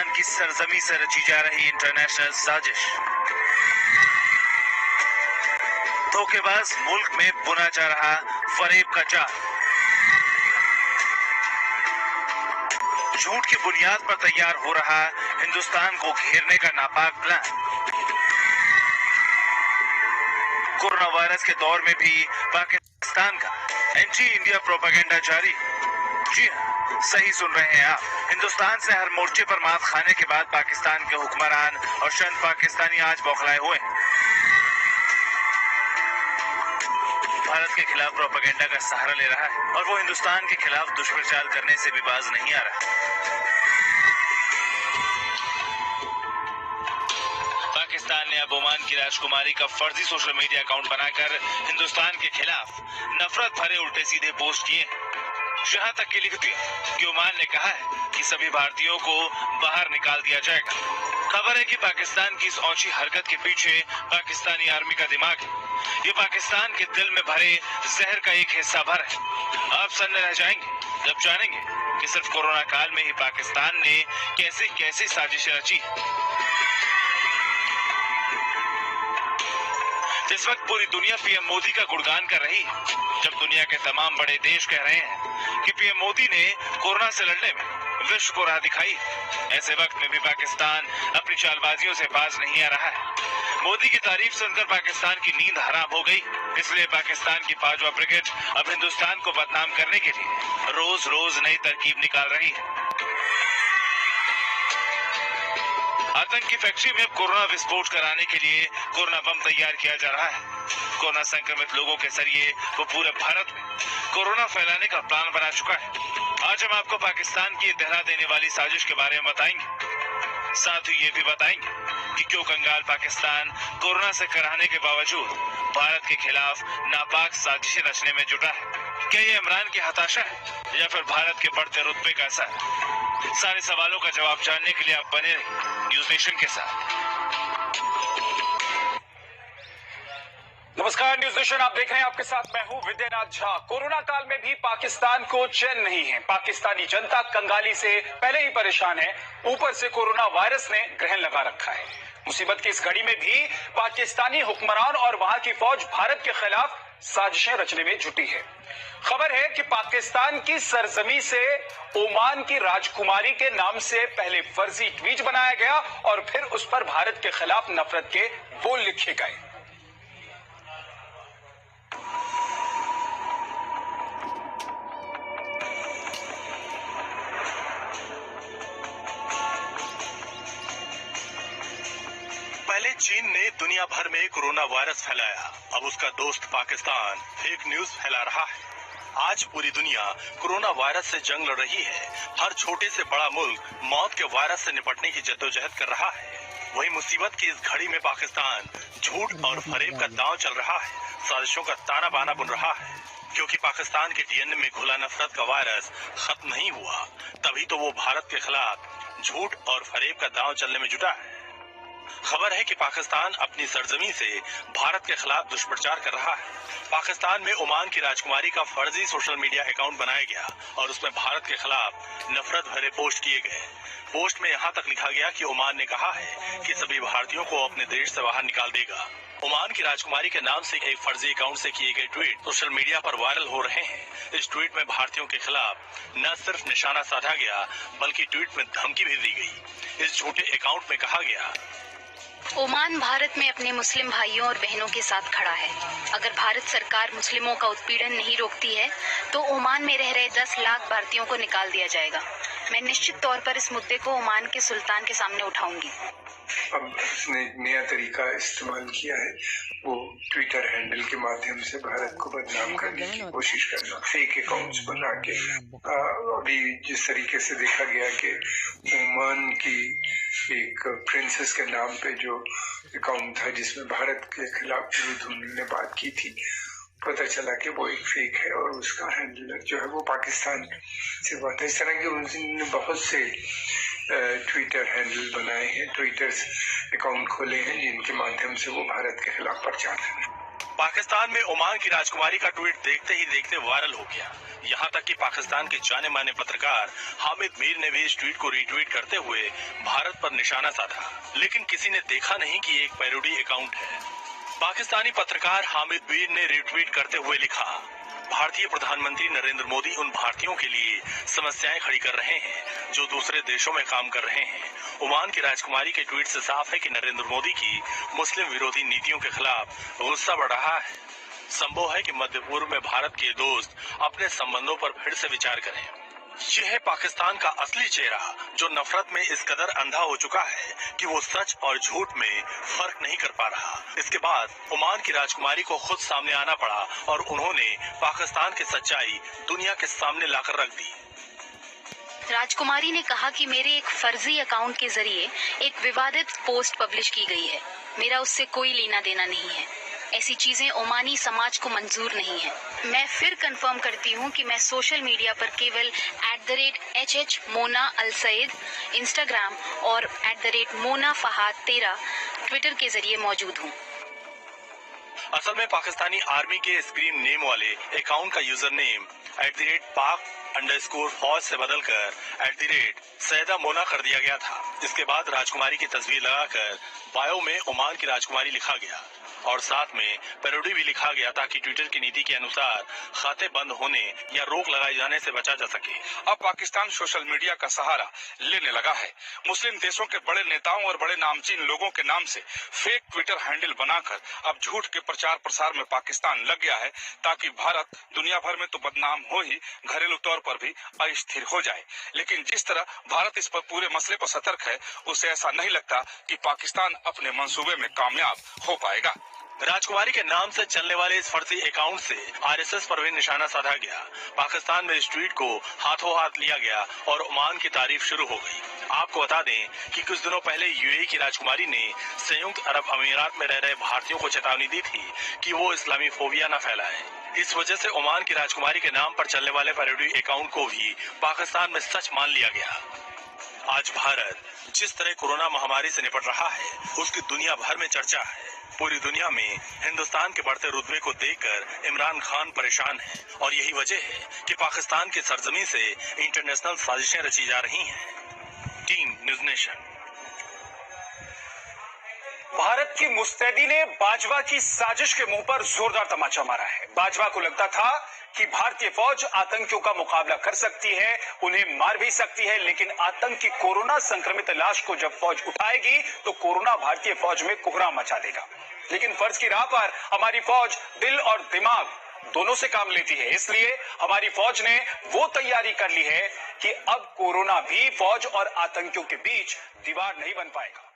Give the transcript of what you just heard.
पाकिस्तान की सरजमी से रची जा रही इंटरनेशनल साजिश। धोखेबाज मुल्क में बुना जा रहा फरेब का जाल। झूठ की बुनियाद पर तैयार हो रहा हिंदुस्तान को घेरने का नापाक प्लान। कोरोना वायरस के दौर में भी पाकिस्तान का एंटी इंडिया प्रोपेगेंडा जारी। जी हाँ, सही सुन रहे हैं आप। हिंदुस्तान से हर मोर्चे पर मात खाने के बाद पाकिस्तान के हुक्मरान और चंद पाकिस्तानी आज बौखलाए हुए हैं। भारत के खिलाफ प्रोपेगेंडा का सहारा ले रहा है और वो हिंदुस्तान के खिलाफ दुष्प्रचार करने से भी बाज नहीं आ रहा। पाकिस्तान ने अब ओमान की राजकुमारी का फर्जी सोशल मीडिया अकाउंट बनाकर हिंदुस्तान के खिलाफ नफरत भरे उल्टे सीधे पोस्ट किए। यहाँ तक कि लिख दिया कि ओमान ने कहा है कि सभी भारतीयों को बाहर निकाल दिया जाएगा। खबर है कि पाकिस्तान की इस औची हरकत के पीछे पाकिस्तानी आर्मी का दिमाग है। ये पाकिस्तान के दिल में भरे जहर का एक हिस्सा भर है। आप सन्न रह जाएंगे जब जानेंगे कि सिर्फ कोरोना काल में ही पाकिस्तान ने कैसे कैसे साजिशें रची। इस वक्त पूरी दुनिया पीएम मोदी का गुणगान कर रही है, जब दुनिया के तमाम बड़े देश कह रहे हैं कि पीएम मोदी ने कोरोना से लड़ने में विश्व को राह दिखाई। ऐसे वक्त में भी पाकिस्तान अपनी चालबाजियों से बाज नहीं आ रहा है। मोदी की तारीफ सुनकर पाकिस्तान की नींद हराम हो गई, इसलिए पाकिस्तान की 5वां ब्रिगेड अब हिंदुस्तान को बदनाम करने के लिए रोज रोज नई तरकीब निकाल रही है। आतंक की फैक्ट्री में कोरोना विस्फोट कराने के लिए कोरोना बम तैयार किया जा रहा है। कोरोना संक्रमित लोगों के जरिए वो पूरे भारत में कोरोना फैलाने का प्लान बना चुका है। आज हम आपको पाकिस्तान की दहला देने वाली साजिश के बारे में बताएंगे। साथ ही ये भी बताएंगे कि क्यों कंगाल पाकिस्तान कोरोना से कराने के बावजूद भारत के खिलाफ नापाक साजिशें रचने में जुटा है। क्या ये इमरान की हताशा है या फिर भारत के बढ़ते रुतबे का असर? सारे सवालों का जवाब जानने के लिए आप बने रहिए न्यूज नेशन के साथ। नमस्कार, न्यूज नेशन आप देख रहे हैं, आपके साथ मैं हूं विद्यानाथ झा। कोरोना काल में भी पाकिस्तान को चैन नहीं है। पाकिस्तानी जनता कंगाली से पहले ही परेशान है, ऊपर से कोरोना वायरस ने ग्रहण लगा रखा है। मुसीबत की इस घड़ी में भी पाकिस्तानी हुक्मरान और वहां की फौज भारत के खिलाफ साजिशें रचने में जुटी है। खबर है कि पाकिस्तान की सरजमी से ओमान की राजकुमारी के नाम से पहले फर्जी ट्वीट बनाया गया और फिर उस पर भारत के खिलाफ नफरत के बोल लिखे गए। पहले चीन ने दुनिया भर में कोरोना वायरस फैलाया, अब उसका दोस्त पाकिस्तान फेक न्यूज फैला रहा है। आज पूरी दुनिया कोरोना वायरस से जंग लड़ रही है। हर छोटे से बड़ा मुल्क मौत के वायरस से निपटने की जद्दोजहद कर रहा है। वही मुसीबत की इस घड़ी में पाकिस्तान झूठ और फरेब का दांव चल रहा है, साजिशों का ताना बाना बुन रहा है। क्योंकि पाकिस्तान के डीएनए में घुला नफरत का वायरस खत्म नहीं हुआ, तभी तो वो भारत के खिलाफ झूठ और फरेब का दांव चलने में जुटा है। खबर है कि पाकिस्तान अपनी सरजमी से भारत के खिलाफ दुष्प्रचार कर रहा है। पाकिस्तान में ओमान की राजकुमारी का फर्जी सोशल मीडिया अकाउंट बनाया गया और उसमें भारत के खिलाफ नफरत भरे पोस्ट किए गए। पोस्ट में यहाँ तक लिखा गया कि ओमान ने कहा है कि सभी भारतीयों को अपने देश से बाहर निकाल देगा। ओमान की राजकुमारी के नाम से एक फर्जी अकाउंट से किए गए ट्वीट सोशल मीडिया पर वायरल हो रहे हैं। इस ट्वीट में भारतीयों के खिलाफ न सिर्फ निशाना साधा गया, बल्कि ट्वीट में धमकी भी दी गई। इस झूठे अकाउंट में कहा गया, ओमान भारत में अपने मुस्लिम भाइयों और बहनों के साथ खड़ा है। अगर भारत सरकार मुस्लिमों का उत्पीड़न नहीं रोकती है तो ओमान में रह रहे 10 लाख भारतीयों को निकाल दिया जाएगा। मैं निश्चित तौर पर इस मुद्दे को ओमान के सुल्तान के सामने उठाऊंगी। अब उसने एक नया तरीका इस्तेमाल किया है, वो ट्विटर हैंडल के माध्यम से भारत को बदनाम करने की कोशिश करना, फेक अकाउंट्स बना के। अभी जिस तरीके से देखा गया कि ओमान की एक प्रिंसेस के नाम पे जो अकाउंट था जिसमें भारत के खिलाफ विरुद्ध उन्होंने बात की थी, पता चला कि वो एक फेक है और उसका हैंडलर जो है वो पाकिस्तान से बात है। इस तरह के उन्होंने बहुत से ट्विटर हैंडल बनाए हैं, ट्विटर अकाउंट खोले हैं जिनके माध्यम से वो भारत के खिलाफ प्रचार कर रहे हैं। पाकिस्तान में ओमान की राजकुमारी का ट्वीट देखते ही देखते वायरल हो गया। यहाँ तक कि पाकिस्तान के जाने माने पत्रकार हामिद मीर ने भी इस ट्वीट को रीट्वीट करते हुए भारत पर निशाना साधा, लेकिन किसी ने देखा नहीं कि एक पैरोडी अकाउंट है। पाकिस्तानी पत्रकार हामिद मीर ने रीट्वीट करते हुए लिखा, भारतीय प्रधानमंत्री नरेंद्र मोदी उन भारतीयों के लिए समस्याएं खड़ी कर रहे हैं जो दूसरे देशों में काम कर रहे हैं। ओमान की राजकुमारी के ट्वीट से साफ है कि नरेंद्र मोदी की मुस्लिम विरोधी नीतियों के खिलाफ गुस्सा बढ़ रहा है। संभव है कि मध्य पूर्व में भारत के दोस्त अपने संबंधों पर फिर से विचार करें। यह है पाकिस्तान का असली चेहरा, जो नफरत में इस कदर अंधा हो चुका है कि वो सच और झूठ में फर्क नहीं कर पा रहा। इसके बाद ओमान की राजकुमारी को खुद सामने आना पड़ा और उन्होंने पाकिस्तान की सच्चाई दुनिया के सामने लाकर रख दी। राजकुमारी ने कहा कि मेरे एक फर्जी अकाउंट के जरिए एक विवादित पोस्ट पब्लिश की गई है। मेरा उससे कोई लेना देना नहीं है। ऐसी चीजें ओमानी समाज को मंजूर नहीं है। मैं फिर कंफर्म करती हूँ कि मैं सोशल मीडिया पर केवल @HH मोना अल सईद, इंस्टाग्राम और @मोना फहाद 13 ट्विटर के जरिए मौजूद हूँ। असल में पाकिस्तानी आर्मी के स्क्रीन नेम वाले अकाउंट का यूजर नेम @pak_फौज से बदलकर @सैयदा मोना कर दिया गया था। इसके बाद राजकुमारी की तस्वीर लगाकर बायो में ओमान की राजकुमारी लिखा गया और साथ में पैरोडी भी लिखा गया ताकि ट्विटर की नीति के अनुसार खाते बंद होने या रोक लगाए जाने से बचा जा सके। अब पाकिस्तान सोशल मीडिया का सहारा लेने लगा है। मुस्लिम देशों के बड़े नेताओं और बड़े नामचीन लोगों के नाम से फेक ट्विटर हैंडल बनाकर अब झूठ के प्रचार प्रसार में पाकिस्तान लग गया है, ताकि भारत दुनिया भर में तो बदनाम हो ही, घरेलू तौर पर भी अस्थिर हो जाए। लेकिन जिस तरह भारत इस पर पूरे मसले पर सतर्क है, उसे ऐसा नहीं लगता कि पाकिस्तान अपने मंसूबे में कामयाब हो पाएगा। राजकुमारी के नाम से चलने वाले इस फर्जी अकाउंट से RSS पर भी निशाना साधा गया। पाकिस्तान में इस ट्वीट को हाथों हाथ लिया गया और ओमान की तारीफ शुरू हो गई। आपको बता दें कि कुछ दिनों पहले UAE की राजकुमारी ने संयुक्त अरब अमीरात में रह रहे भारतीयों को चेतावनी दी थी कि वो इस्लामी फोबिया न फैलाएं। इस वजह से ओमान की राजकुमारी के नाम पर चलने वाले पैरोडी अकाउंट को भी पाकिस्तान में सच मान लिया गया। आज भारत जिस तरह कोरोना महामारी से निपट रहा है, उसकी दुनिया भर में चर्चा है। पूरी दुनिया में हिंदुस्तान के बढ़ते रुतबे को देखकर इमरान खान परेशान है और यही वजह है कि पाकिस्तान की सरजमी से इंटरनेशनल साजिशें रची जा रही हैं। Team news nation. भारत की मुस्तैदी ने बाजवा की साजिश के मुंह पर जोरदार तमाचा मारा है। बाजवा को लगता था कि भारतीय फौज आतंकियों का मुकाबला कर सकती है, उन्हें मार भी सकती है, लेकिन आतंकी कोरोना संक्रमित लाश को जब फौज उठाएगी तो कोरोना भारतीय फौज में कोहराम मचा देगा। लेकिन फर्ज की राह पर हमारी फौज दिल और दिमाग दोनों से काम लेती है। इसलिए हमारी फौज ने वो तैयारी कर ली है कि अब कोरोना भी फौज और आतंकियों के बीच दीवार नहीं बन पाएगा।